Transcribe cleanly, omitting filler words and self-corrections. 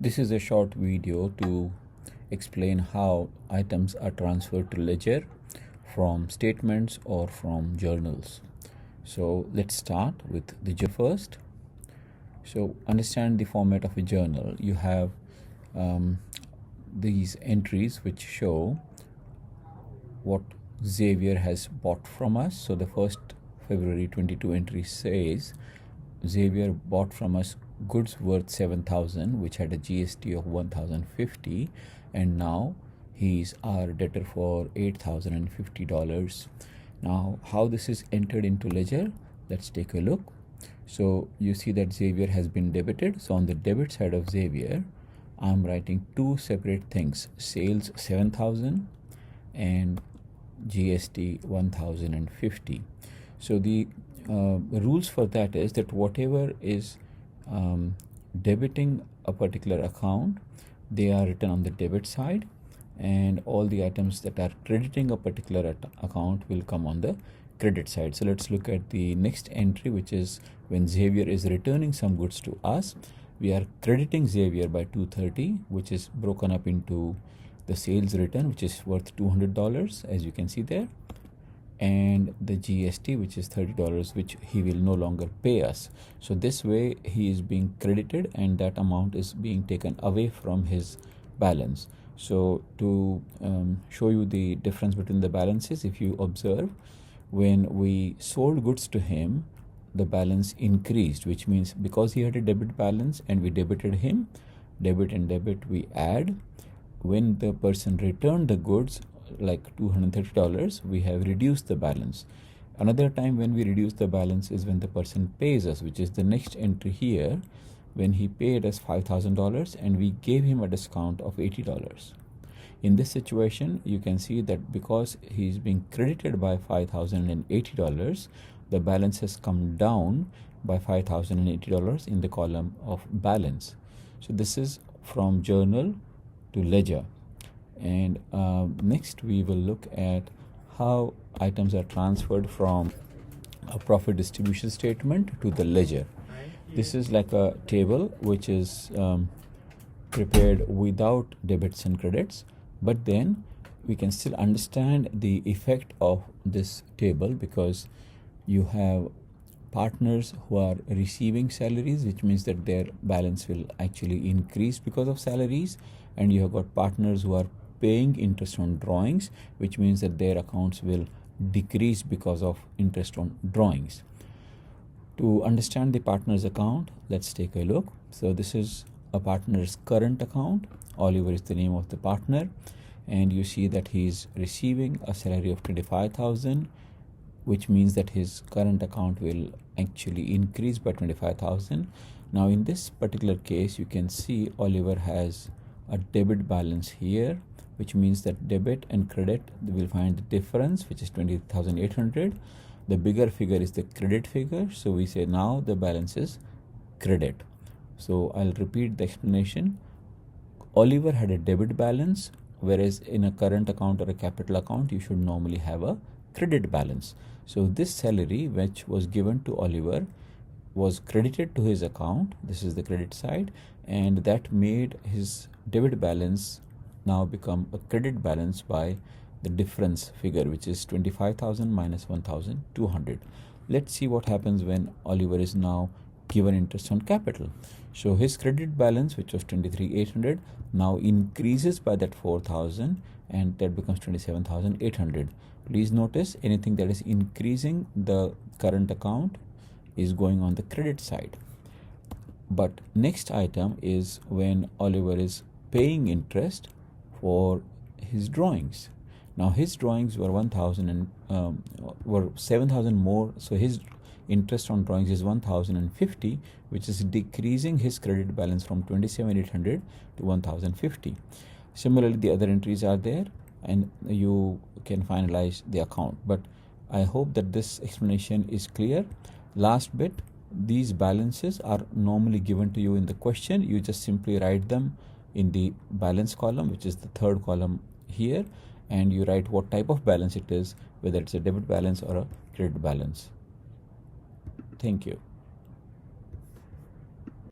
This is a short video to explain how items are transferred to ledger from statements or from journals. So let's start with the journal first. So understand the format of a journal. You have these entries which show what Xavier has bought from us. So the first February 22 entry says Xavier bought from us goods worth 7,000, which had a GST of 1,050, and now he's our debtor for $8,050. Now, how this is entered into ledger? Let's take a look. So you see that Xavier has been debited. So on the debit side of Xavier, I'm writing two separate things: sales 7,000 and GST 1,050. So the rules for that is that whatever is debiting a particular account, they are written on the debit side, and all the items that are crediting a particular account will come on the credit side. So let's look at the next entry, which is when Xavier is returning some goods to us. We are crediting Xavier by 230, which is broken up into the sales return, which is worth $200, as you can see there, and the GST, which is $30, which he will no longer pay us. So this way he is being credited and that amount is being taken away from his balance. So to show you the difference between the balances, if you observe, when we sold goods to him, the balance increased, which means because he had a debit balance and we debited him, debit and debit we add. When the person returned the goods, like $230, we have reduced the balance. Another time when we reduce the balance is when the person pays us, which is the next entry here, when he paid us $5,000 and we gave him a discount of $80. In this situation, you can see that because he is being credited by $5,080, the balance has come down by $5,080 in the column of balance. So this is from journal to ledger. And next we will look at how items are transferred from a profit distribution statement to the ledger. This is like a table which is prepared without debits and credits, but then we can still understand the effect of this table because you have partners who are receiving salaries, which means that their balance will actually increase because of salaries, and you have got partners who are paying interest on drawings, which means that their accounts will decrease because of interest on drawings. To understand the partner's account, let's take a look. So this is a partner's current account. Oliver is the name of the partner, and you see that he is receiving a salary of 25,000, which means that his current account will actually increase by 25,000. Now in this particular case, you can see Oliver has a debit balance here, which means that debit and credit, we will find the difference, which is 20,800. The bigger figure is the credit figure, so we say now the balance is credit. So I'll repeat the explanation. Oliver had a debit balance, whereas in a current account or a capital account, you should normally have a credit balance. So this salary which was given to Oliver was credited to his account. This is the credit side, and that made his debit balance now become a credit balance by the difference figure, which is 25,000 minus 1,200. Let's see what happens when Oliver is now given interest on capital. So his credit balance, which was 23,800, now increases by that 4,000, and that becomes 27,800. Please notice anything that is increasing the current account is going on the credit side. But next item is when Oliver is paying interest for his drawings. Now his drawings were 1,000 and were 7,000 more, so his interest on drawings is 1,050, which is decreasing his credit balance from 27,800 to 1,050. Similarly, the other entries are there, and you can finalize the account. But I hope that this explanation is clear. Last bit, these balances are normally given to you in the question. You just simply write them in the balance column, which is the third column here, and you write what type of balance it is, whether it's a debit balance or a credit balance. Thank you.